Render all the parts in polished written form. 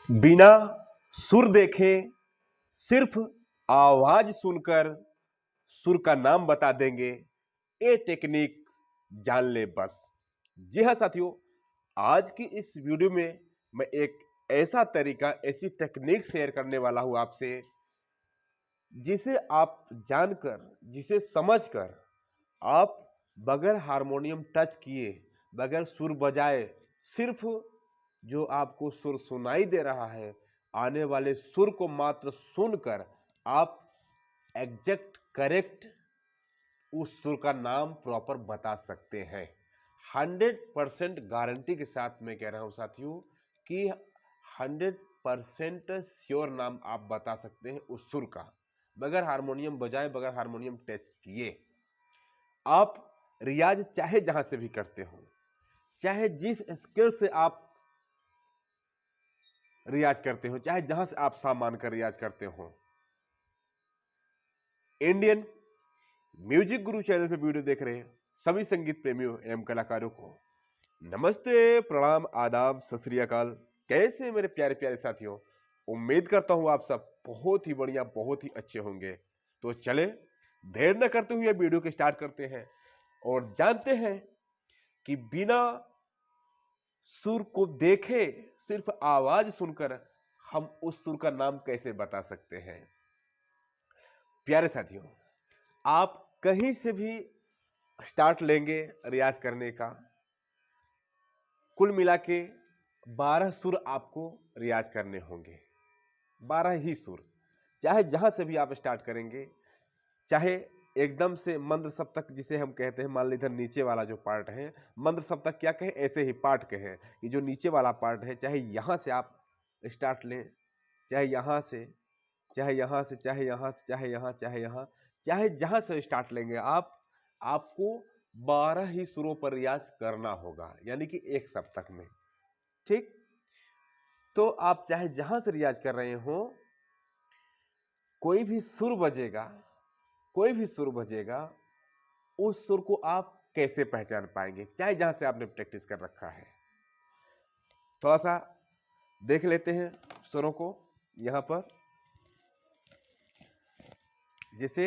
बिना सुर देखे सिर्फ आवाज सुनकर सुर का नाम बता देंगे। ये टेक्निक जान ले बस। जी हाँ साथियों, आज की इस वीडियो में मैं एक ऐसा तरीका, ऐसी टेक्निक शेयर करने वाला हूं आपसे, जिसे आप जानकर, जिसे समझकर आप बगैर हारमोनियम टच किए, बगैर सुर बजाए, सिर्फ जो आपको सुर सुनाई दे रहा है, आने वाले सुर को मात्र सुनकर आप एग्जैक्ट करेक्ट उस सुर का नाम प्रॉपर बता सकते हैं। 100% गारंटी के साथ मैं कह रहा हूं साथियों कि 100% श्योर नाम आप बता सकते हैं उस सुर का, बगैर हारमोनियम बजाए, बगैर हारमोनियम टच किए। आप रियाज चाहे जहां से भी करते हो, चाहे जिस स्केल से आप रियाज करते हो, चाहे जहां से आप सामान कर रियाज करते हो, इंडियन म्यूजिक गुरु चैनल पे वीडियो देख रहे हैं सभी संगीत प्रेमियों एवं कलाकारों को नमस्ते, प्रणाम, आदाब, सत श्री अकाल। कैसे मेरे प्यारे प्यारे साथियों, उम्मीद करता हूं आप सब बहुत ही बढ़िया, बहुत ही अच्छे होंगे। तो चले देर न करते हुए वीडियो को स्टार्ट करते हैं और जानते हैं कि बिना सुर को देखे सिर्फ आवाज सुनकर हम उस सुर का नाम कैसे बता सकते हैं। प्यारे साथियों, आप कहीं से भी स्टार्ट लेंगे रियाज करने का, कुल मिला के 12 सुर आपको रियाज करने होंगे। 12 ही सुर, चाहे जहां से भी आप स्टार्ट करेंगे, चाहे एकदम से मंद्र सप्तक जिसे हम कहते हैं, मान लीजिए इधर नीचे वाला जो पार्ट है, मंद्र सप्तक क्या कहें, ऐसे ही पार्ट कहें, ये जो नीचे वाला पार्ट है, चाहे यहां से आप स्टार्ट लें, चाहे यहां से, चाहे यहां से, चाहे यहां से, चाहे यहां, चाहे यहां, चाहे जहां से स्टार्ट लेंगे आप, आपको 12 ही सुरों पर रियाज करना होगा, यानी कि एक सप्तक में। ठीक, तो आप चाहे जहां से रियाज कर रहे हो, कोई भी सुर बजेगा, कोई भी सुर बजेगा, उस सुर को आप कैसे पहचान पाएंगे, चाहे जहां से आपने प्रैक्टिस कर रखा है। थोड़ा सा देख लेते हैं सुरों को। यहां पर जैसे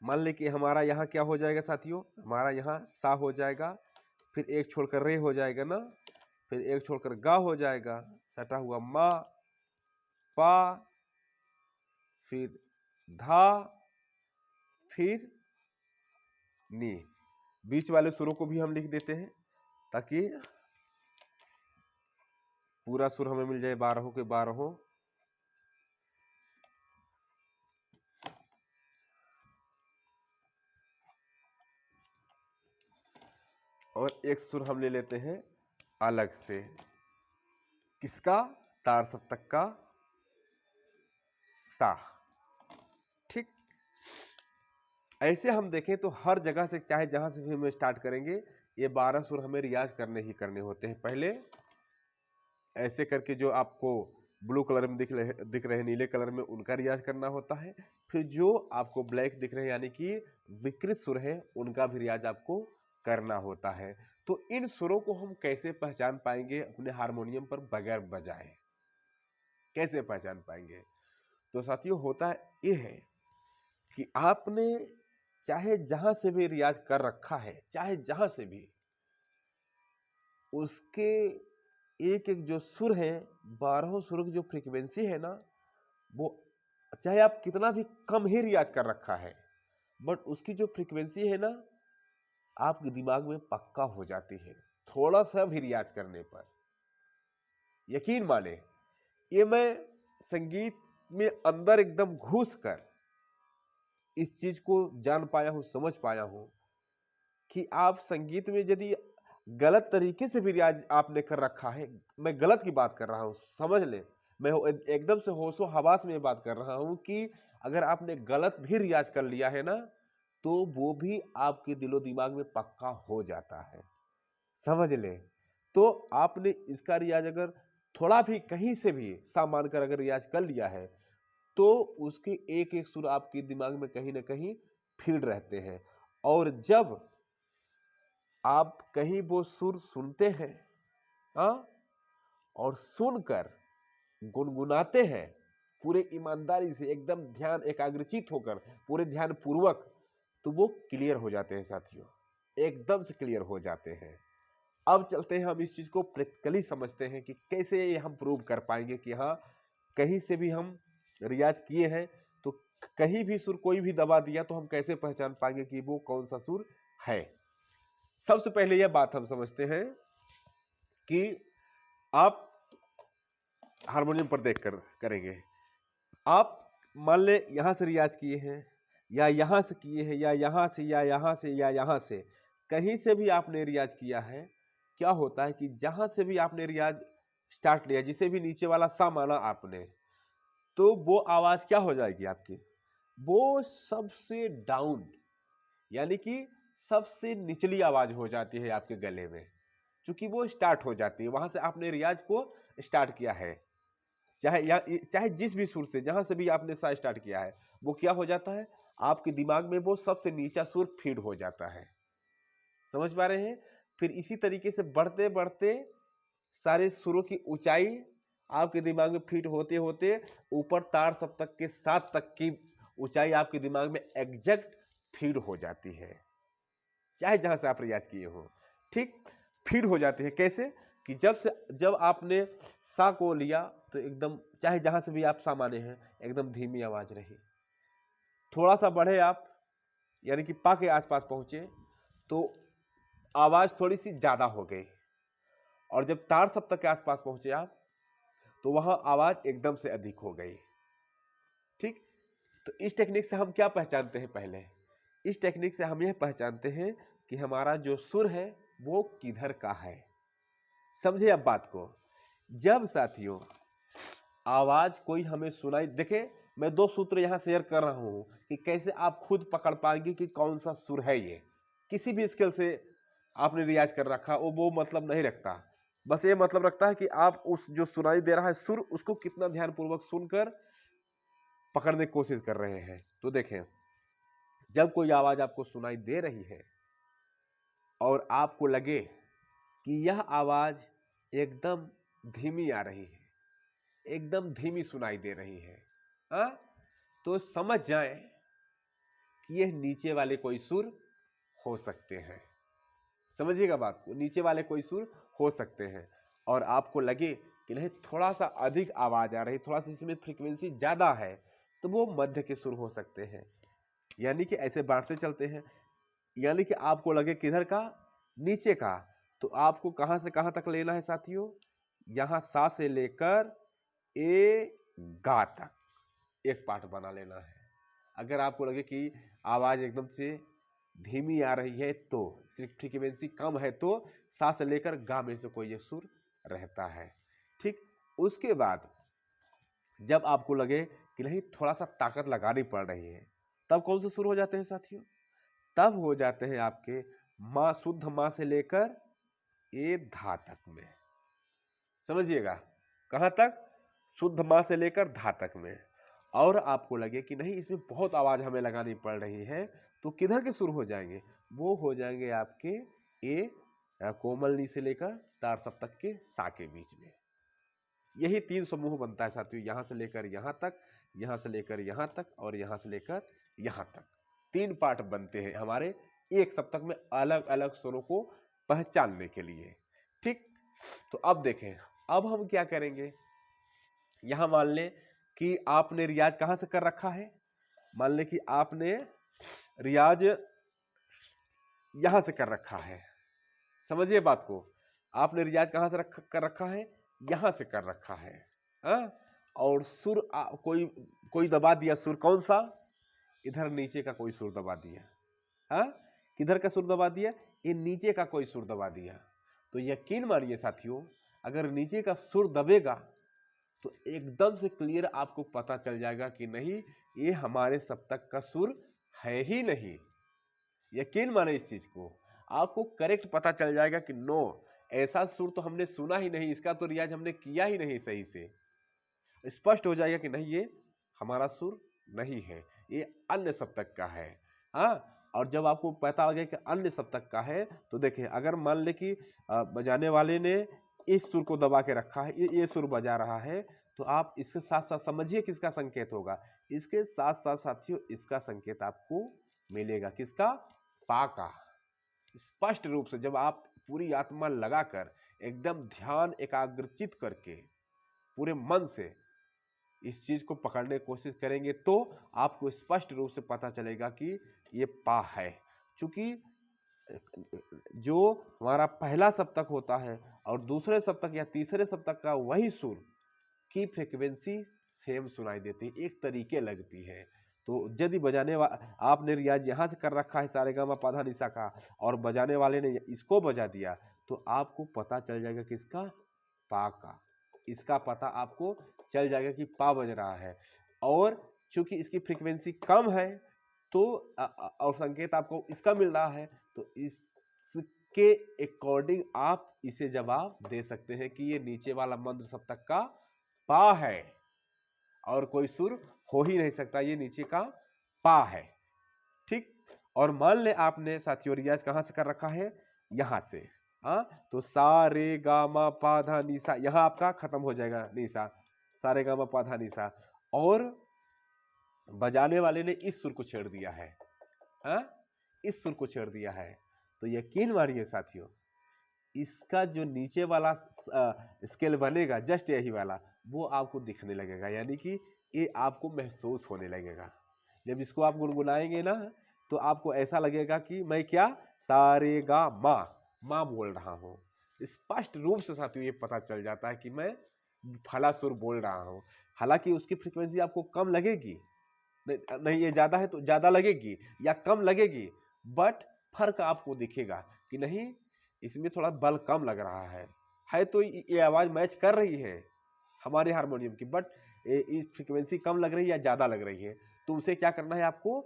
मान लें कि हमारा यहां क्या हो जाएगा साथियों, हमारा यहां सा हो जाएगा, फिर एक छोड़कर रे हो जाएगा ना, फिर एक छोड़कर गा हो जाएगा, सटा हुआ मा, पा, फिर धा, फिर नी। बीच वाले सुरों को भी हम लिख देते हैं ताकि पूरा सुर हमें मिल जाए 12 के 12। और एक सुर हम ले लेते हैं अलग से, किसका, तार सप्तक का सा। ठीक, ऐसे हम देखें तो हर जगह से, चाहे जहां से भी हम स्टार्ट करेंगे, ये 12 सुर हमें रियाज करने ही करने होते हैं। पहले ऐसे करके जो आपको ब्लू कलर में दिख रहे हैं, नीले कलर में, उनका रियाज करना होता है। फिर जो आपको ब्लैक दिख रहे हैं, यानी कि विकृत सुर है, उनका भी रियाज आपको करना होता है। तो इन सुरों को हम कैसे पहचान पाएंगे अपने हारमोनियम पर बगैर बजाए, कैसे पहचान पाएंगे? तो साथियों, होता ये है कि आपने चाहे जहां से भी रियाज कर रखा है, चाहे जहां से भी, उसके एक एक जो सुर है, 12 सुर की जो फ्रीक्वेंसी है ना, वो चाहे आप कितना भी कम ही रियाज कर रखा है, बट उसकी जो फ्रीक्वेंसी है ना, आपके दिमाग में पक्का हो जाती है थोड़ा सा भी रियाज करने पर। यकीन माने, ये मैं संगीत में अंदर एकदम घुस कर इस चीज को जान पाया हूं, समझ पाया हूं कि आप संगीत में यदि गलत तरीके से भी रियाज आपने कर रखा है, मैं गलत की बात कर रहा हूं, समझ ले, मैं एकदम से होशो हवास में बात कर रहा हूं कि अगर आपने गलत भी रियाज कर लिया है ना, तो वो भी आपके दिलो दिमाग में पक्का हो जाता है, समझ ले। तो आपने इसका रियाज अगर थोड़ा भी कहीं से भी सामान कर अगर रियाज कर लिया है, तो उसके एक एक सुर आपके दिमाग में कहीं ना कहीं फीड रहते हैं। और जब आप कहीं वो सुर सुनते हैं, हाँ, और सुनकर गुनगुनाते हैं पूरे ईमानदारी से, एकदम ध्यान एकाग्रचित होकर, पूरे ध्यान पूर्वक, तो वो क्लियर हो जाते हैं साथियों, एकदम से क्लियर हो जाते हैं। अब चलते हैं हम इस चीज को प्रैक्टिकली समझते हैं कि कैसे ये हम प्रूव कर पाएंगे कि हाँ, कहीं से भी हम रियाज किए हैं तो कहीं भी सुर कोई भी दबा दिया तो हम कैसे पहचान पाएंगे कि वो कौन सा सुर है। सबसे पहले यह बात हम समझते हैं कि आप हारमोनियम पर देख कर करेंगे। आप मान ले यहां से रियाज किए हैं, या यहां से किए हैं, या यहां से, या यहां से, या यहां से, कहीं से भी आपने रियाज किया है, क्या होता है कि जहां से भी आपने रियाज स्टार्ट लिया, जिसे भी नीचे वाला सा माना आपने, तो वो आवाज क्या हो जाएगी आपकी, वो सबसे डाउन, यानी कि सबसे निचली आवाज हो जाती है आपके गले में, क्योंकि वो स्टार्ट हो जाती है, वहां से आपने रियाज को स्टार्ट किया है, चाहे जिस भी सुर से, जहां से भी आपने सा स्टार्ट किया है, वो क्या हो जाता है, आपके दिमाग में वो सबसे नीचा सुर फीड हो जाता है। समझ पा रहे हैं? फिर इसी तरीके से बढ़ते बढ़ते सारे सुरों की ऊंचाई आपके दिमाग में फिट होते होते ऊपर तार सप्तक के 7 तक की ऊंचाई आपके दिमाग में एग्जैक्ट फीड हो जाती है, चाहे जहां से आप रियाज किए हो। ठीक, फीड हो जाती है कैसे कि जब आपने सा को लिया तो एकदम, चाहे जहां से भी आप सा माने हैं, एकदम धीमी आवाज रही, थोड़ा सा बढ़े आप, यानी कि पा के आसपास पहुंचे तो आवाज थोड़ी सी ज्यादा हो गई, और जब तार सप्तक के आसपास पहुंचे आप तो वहां आवाज एकदम से अधिक हो गई। ठीक, तो इस टेक्निक से हम क्या पहचानते हैं, पहले इस टेक्निक से हम यह पहचानते हैं कि हमारा जो सुर है वो किधर का है। समझे अब बात को? जब साथियों आवाज कोई हमें सुनाई, देखे मैं 2 सूत्र यहां शेयर कर रहा हूं कि कैसे आप खुद पकड़ पाएंगे कि कौन सा सुर है ये। किसी भी स्केल से आपने रियाज कर रखा वो मतलब नहीं रखता, बस ये मतलब रखता है कि आप उस जो सुनाई दे रहा है सुर, उसको कितना ध्यानपूर्वक सुनकर पकड़ने की कोशिश कर रहे हैं। तो देखें, जब कोई आवाज आपको सुनाई दे रही है और आपको लगे कि यह आवाज एकदम धीमी आ रही है, एकदम धीमी सुनाई दे रही है, तो समझ जाए कि यह नीचे वाले कोई सुर हो सकते हैं। समझिएगा बात को, नीचे वाले कोई सुर हो सकते हैं, और आपको लगे कि नहीं थोड़ा सा अधिक आवाज आ रही, थोड़ा सा इसमें फ्रीक्वेंसी ज्यादा है, तो वो मध्य के सुर हो सकते हैं। यानी कि ऐसे बांटते चलते हैं, यानी कि आपको लगे किधर का, नीचे का, तो आपको कहां से कहां तक लेना है साथियों, यहां सा से लेकर ए गा तक एक पार्ट बना लेना है। अगर आपको लगे कि आवाज एकदम से धीमी आ रही है, तो फ्रीक्वेंसी कम है, तो सा से लेकर गा में से कोई एक सुर रहता है। ठीक, उसके बाद जब आपको लगे कि नहीं थोड़ा सा ताकत लगानी पड़ रही है, तब कौन से सुर हो जाते हैं साथियों, तब हो जाते हैं आपके मां, शुद्ध मां से लेकर ए धा तक में। समझिएगा, कहां तक, शुद्ध मां से लेकर धा तक में। और आपको लगे कि नहीं इसमें बहुत आवाज हमें लगानी पड़ रही है, तो किधर के सुर हो जाएंगे, वो हो जाएंगे आपके ए कोमल नी से लेकर तार सप्तक के सा के बीच में। यही 3 समूह बनता है साथियों, यहां से लेकर यहां तक, यहां से लेकर यहां तक, और यहां से लेकर यहां तक। 3 पार्ट बनते हैं हमारे एक सप्तक में, अलग अलग स्वरों को पहचानने के लिए। ठीक, तो अब देखें, अब हम क्या करेंगे, यहां मान लें कि आपने रियाज कहां से कर रखा है, मान लें कि आपने रियाज यहां से कर रखा है। समझिए बात को, आपने रियाज कहां से कर रखा है, यहां से कर रखा है, और सुर कोई दबा दिया, सुर कौन सा, इधर नीचे का कोई सुर दबा दिया, किधर का सुर दबा दिया, ये नीचे का कोई सुर दबा दिया, तो यकीन मानिए साथियों, अगर नीचे का सुर दबेगा तो एकदम से क्लियर आपको पता चल जाएगा कि नहीं ये हमारे सप्तक का सुर है ही नहीं। यकीन माने इस चीज को, आपको करेक्ट पता चल जाएगा कि नो, ऐसा सुर तो हमने सुना ही नहीं, इसका तो रियाज हमने किया ही नहीं सही से। स्पष्ट हो जाएगा कि नहीं ये हमारा सुर नहीं है, ये अन्य सप्तक का है। और जब आपको पता लगे कि अन्य सप्तक का है, तो देखिए अगर मान ले कि बजाने वाले ने इस सुर को दबा के रखा है, ये सुर बजा रहा है, तो आप इसके साथ साथ समझिए किसका संकेत होगा। इसके साथ साथ साथियों इसका संकेत आपको मिलेगा, किसका? पा का। स्पष्ट रूप से जब आप पूरी आत्मा लगाकर एकदम ध्यान एकाग्रचित करके पूरे मन से इस चीज को पकड़ने की कोशिश करेंगे तो आपको स्पष्ट रूप से पता चलेगा कि ये पा है। चूंकि जो हमारा पहला सप्तक होता है और दूसरे सप्तक या तीसरे सप्तक का वही सुर की फ्रीक्वेंसी सेम सुनाई देती है, एक तरीके लगती है। तो यदि बजाने आपने रियाज यहाँ से कर रखा है सारेगामा पाधा निसा का और बजाने वाले ने इसको बजा दिया तो आपको पता चल जाएगा किसका? पा का। इसका पता आपको चल जाएगा कि पा बज रहा है। और चूंकि इसकी फ्रीक्वेंसी कम है तो और संकेत आपको इसका मिल रहा है तो इसके अकॉर्डिंग आप इसे जवाब दे सकते हैं कि ये नीचे वाला मंत्र सप्तक का पा है और कोई सुर हो ही नहीं सकता, ये नीचे का पा है। ठीक। और मान ले आपने साथियों रियाज कहां से कर रखा है? यहां से। तो सा रे गा मा पा धा नी सा, यहां आपका खत्म हो जाएगा नीसा, सा रे गा मा पा धा नी सा। और बजाने वाले ने इस सुर को छेड़ दिया है, इस सुर को छेड़ दिया है। तो यकीन मानिए साथियों इसका जो नीचे वाला स्केल बनेगा जस्ट यही वाला वो आपको दिखने लगेगा, यानी कि ये आपको महसूस होने लगेगा। जब इसको आप गुनगुनाएंगे ना तो आपको ऐसा लगेगा कि मैं क्या सारे गा माँ बोल रहा हूँ। स्पष्ट रूप से साथियों ये पता चल जाता है कि मैं फला सुर बोल रहा हूँ। हालांकि उसकी फ्रीक्वेंसी आपको कम लगेगी, नहीं ये ज़्यादा है तो ज़्यादा लगेगी या कम लगेगी, बट फर्क आपको दिखेगा कि नहीं इसमें थोड़ा बल कम लग रहा है तो ये आवाज़ मैच कर रही है हमारे हारमोनियम की, बट इस फ्रीक्वेंसी कम लग रही है या ज़्यादा लग रही है। तो उसे क्या करना है आपको?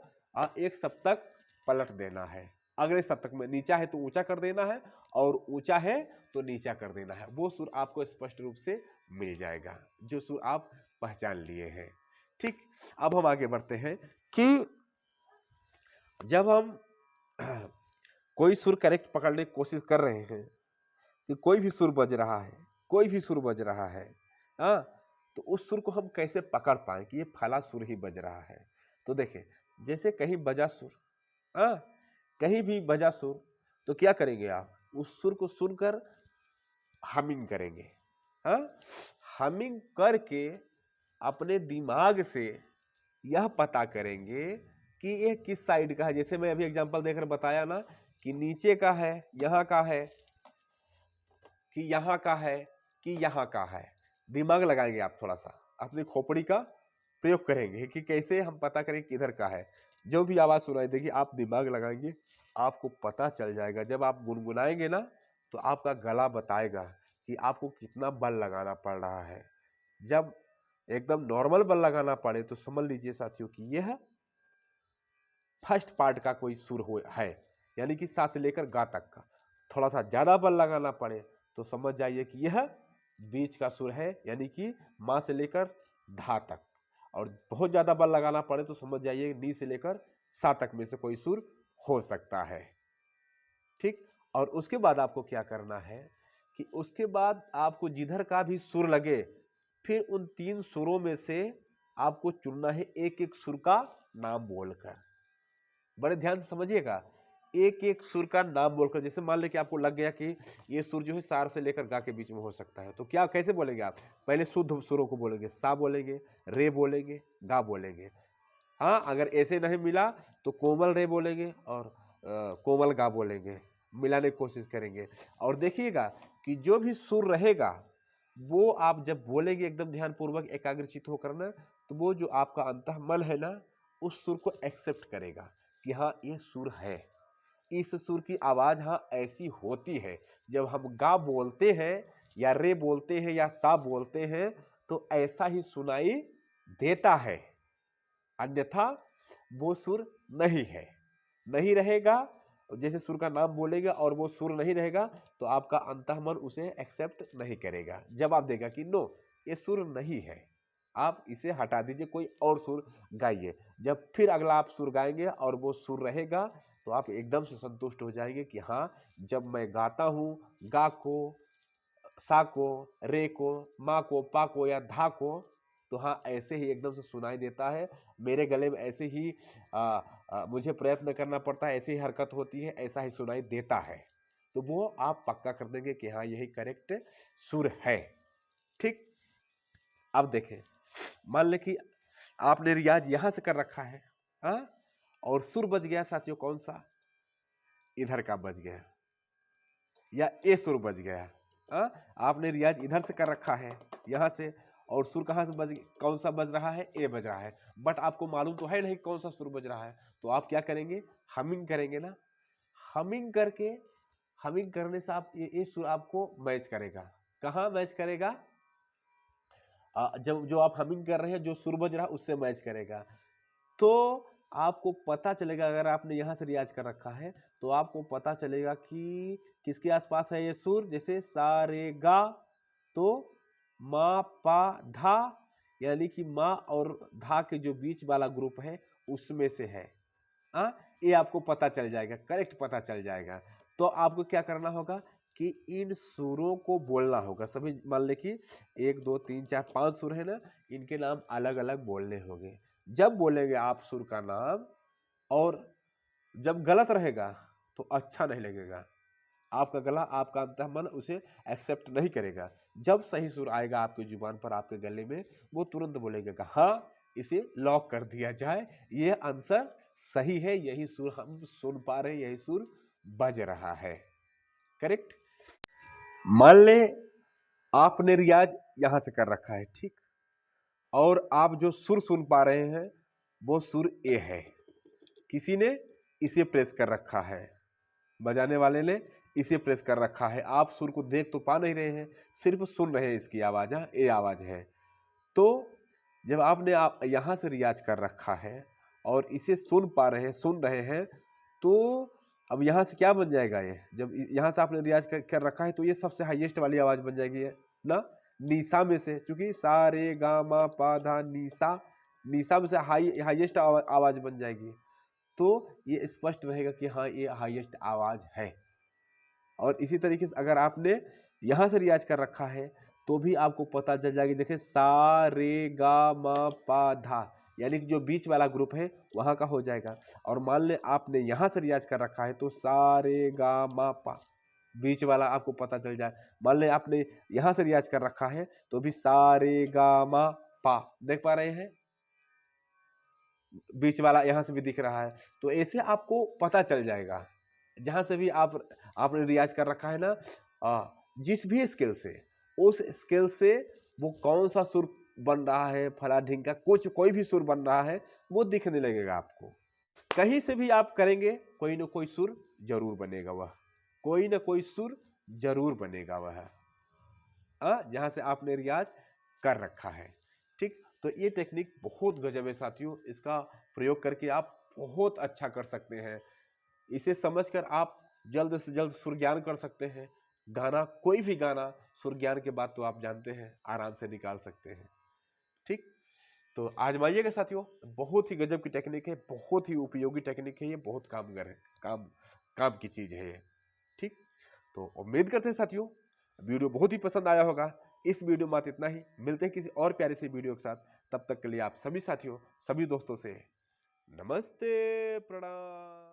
एक सप्तक पलट देना है। अगले सप्तक में नीचा है तो ऊंचा कर देना है और ऊंचा है तो नीचा कर देना है। वो सुर आपको स्पष्ट रूप से मिल जाएगा जो सुर आप पहचान लिए हैं। ठीक। अब हम आगे बढ़ते हैं कि जब हम कोई सुर करेक्ट पकड़ने की कोशिश कर रहे हैं कि कोई भी सुर बज रहा है, कोई भी सुर बज रहा है, तो उस सुर को हम कैसे पकड़ पाए कि ये फला सुर ही बज रहा है। तो देखें जैसे कहीं बजा सुर, कहीं भी बजा सुर तो क्या करेंगे आप? उस सुर को सुनकर हमिंग करेंगे। हमिंग करके अपने दिमाग से यह पता करेंगे कि ये किस साइड का है। जैसे मैं अभी एग्जांपल देकर बताया ना कि नीचे का है, यहाँ का है, कि यहाँ का है, कि यहाँ का है। दिमाग लगाएंगे आप, थोड़ा सा अपनी खोपड़ी का प्रयोग करेंगे कि कैसे हम पता करें किधर का है। जो भी आवाज़ सुनाई देगी आप दिमाग लगाएंगे, आपको पता चल जाएगा। जब आप गुनगुनाएंगे ना तो आपका गला बताएगा कि आपको कितना बल लगाना पड़ रहा है। जब एकदम नॉर्मल बल लगाना पड़े तो समझ लीजिए साथियों कि यह फर्स्ट पार्ट का कोई सुर है, यानी कि सा से लेकर गा तक का। थोड़ा सा ज़्यादा बल लगाना पड़े तो समझ जाइए कि यह बीच का सुर है, यानी कि माँ से लेकर धा तक। और बहुत ज़्यादा बल लगाना पड़े तो समझ जाइए नी से लेकर सा तक में से कोई सुर हो सकता है। ठीक। और उसके बाद आपको क्या करना है कि उसके बाद आपको जिधर का भी सुर लगे फिर उन 3 सुरों में से आपको चुनना है एक एक सुर का नाम बोलकर। बड़े ध्यान से समझिएगा, एक एक सुर का नाम बोलकर। जैसे मान लें कि आपको लग गया कि ये सुर जो है सार से लेकर गा के बीच में हो सकता है, तो क्या कैसे बोलेंगे आप? पहले शुद्ध सुरों को बोलेंगे, सा बोलेंगे, रे बोलेंगे, गा बोलेंगे। अगर ऐसे नहीं मिला तो कोमल रे बोलेंगे और कोमल गा बोलेंगे, मिलाने की कोशिश करेंगे। और देखिएगा कि जो भी सुर रहेगा वो आप जब बोलेंगे एकदम ध्यानपूर्वक एकाग्रचित होकर ना, तो वो जो आपका अंतः मन है ना उस सुर को एक्सेप्ट करेगा कि हाँ ये सुर है, इस सुर की आवाज़ ऐसी होती है। जब हम गा बोलते हैं या रे बोलते हैं या सा बोलते हैं तो ऐसा ही सुनाई देता है, अन्यथा वो सुर नहीं है, नहीं रहेगा। जैसे सुर का नाम बोलेगा और वो सुर नहीं रहेगा तो आपका अंतःमन उसे एक्सेप्ट नहीं करेगा, जवाब देगा कि नो ये सुर नहीं है, आप इसे हटा दीजिए, कोई और सुर गाइए। जब फिर अगला आप सुर गाएंगे और वो सुर रहेगा तो आप एकदम से संतुष्ट हो जाएंगे कि हाँ जब मैं गाता हूँ गा को सा को, रे को, मा को, पा को या धा को, तो हाँ ऐसे ही एकदम से सुनाई देता है। मेरे गले में ऐसे ही मुझे प्रयत्न करना पड़ता है, ऐसी ही हरकत होती है, ऐसा ही सुनाई देता है। तो वो आप पक्का कर देंगे कि हाँ यही करेक्ट सुर है। ठीक, अब देखें, मान लें कि आपने रियाज यहां से कर रखा है, हाँ, और सुर बज गया साथियों कौन सा, इधर का बज गया, या ए सुर बज गया। हाँ, आपने रियाज इधर से कर रखा है यहां से, और सुर कहां से बज, कौन सा बज रहा है, ए बज रहा है, बट आपको मालूम तो है नहीं कौन सा सुर बज रहा है। तो आप क्या करेंगे, हमिंग करेंगे ना। हमिंग करके, हमिंग करने से आप ये सुर आपको मैच करेगा। कहाँ मैच करेगा, जब जो आप हमिंग कर रहे हैं जो सुर बज रहा है उससे मैच करेगा। तो आपको पता चलेगा, अगर आपने यहाँ से रियाज कर रखा है तो आपको पता चलेगा कि किसके आसपास है ये सुर। जैसे सा रे गा, तो मा पा धा, यानी कि मा और धा के जो बीच वाला ग्रुप है उसमें से है। ये आपको पता चल जाएगा, करेक्ट पता चल जाएगा। तो आपको क्या करना होगा कि इन सुरों को बोलना होगा सभी। मान ले कि 1 2 3 4 5 सुर है ना, इनके नाम अलग अलग बोलने होंगे। जब बोलेंगे आप सुर का नाम, और जब गलत रहेगा तो अच्छा नहीं लगेगा, आपका गला, आपका अंतःमन उसे एक्सेप्ट नहीं करेगा। जब सही सुर आएगा आपकी जुबान पर, आपके गले में, वो तुरंत बोलेगा हाँ इसे लॉक कर दिया जाए, ये आंसर सही है, यही सुर हम सुन पा रहे हैं, यही सुर बज रहा है, करेक्ट। मान ले आपने रियाज यहां से कर रखा है, ठीक, और आप जो सुर सुन पा रहे हैं वो सुर ए है। किसी ने इसे प्रेस कर रखा है, बजाने वाले ने इसे प्रेस कर रखा है। आप सुर को देख तो पा नहीं रहे हैं, सिर्फ सुन रहे हैं इसकी आवाज, ए आवाज है। तो जब आपने आप यहां से रियाज कर रखा है और इसे सुन पा रहे हैं, सुन रहे हैं, तो अब यहां से क्या बन जाएगा, ये जब यहां से आपने रियाज कर रखा है तो ये सबसे हाईएस्ट वाली आवाज बन जाएगी है ना, नीसा में से, क्योंकि सा रे गा मा पा धा नीसा, नीसा में से हाईएस्ट आवाज बन जाएगी। तो ये स्पष्ट रहेगा कि हाँ ये हाईएस्ट आवाज है। और इसी तरीके से अगर आपने यहां से रियाज कर रखा है तो भी आपको पता चल जाएगी। देखिए सा रे गा मा पा धा, यानी कि जो बीच वाला ग्रुप है वहां का हो जाएगा। और मान ले आपने यहां से रियाज कर रखा है तो सा रे गा मा पा, बीच वाला आपको पता चल जाए। मान ले आपने यहां से रियाज कर रखा है तो भी सा रे गा मा पा, देख पा रहे हैं, बीच वाला यहां से भी दिख रहा है। तो ऐसे आपको पता चल जाएगा जहां से भी आपने रियाज कर रखा है ना, जिस भी स्केल से, उस स्केल से वो कौन सा सुर बन रहा है, फला ढिंका, कुछ कोई भी सुर बन रहा है वो दिखने लगेगा आपको। कहीं से भी आप करेंगे कोई ना कोई सुर जरूर बनेगा, वह कोई ना कोई सुर जरूर बनेगा वह, जहां से आपने रियाज कर रखा है, ठीक। तो ये टेक्निक बहुत गजब है साथियों, इसका प्रयोग करके आप बहुत अच्छा कर सकते हैं। इसे समझकर आप जल्द से जल्द सुर ज्ञान कर सकते हैं। गाना, कोई भी गाना सुर ज्ञान के बाद तो आप जानते हैं आराम से निकाल सकते हैं, ठीक। तो आजमाइएगा साथियों, बहुत ही गजब की टेक्निक है, बहुत ही उपयोगी टेक्निक है ये, बहुत कामगर है, काम की चीज है ये, ठीक। तो उम्मीद करते हैं साथियों वीडियो बहुत ही पसंद आया होगा। इस वीडियो में इतना ही, मिलते हैं किसी और प्यारे से वीडियो के साथ। तब तक के लिए आप सभी साथियों, सभी दोस्तों से नमस्ते, प्रणाम।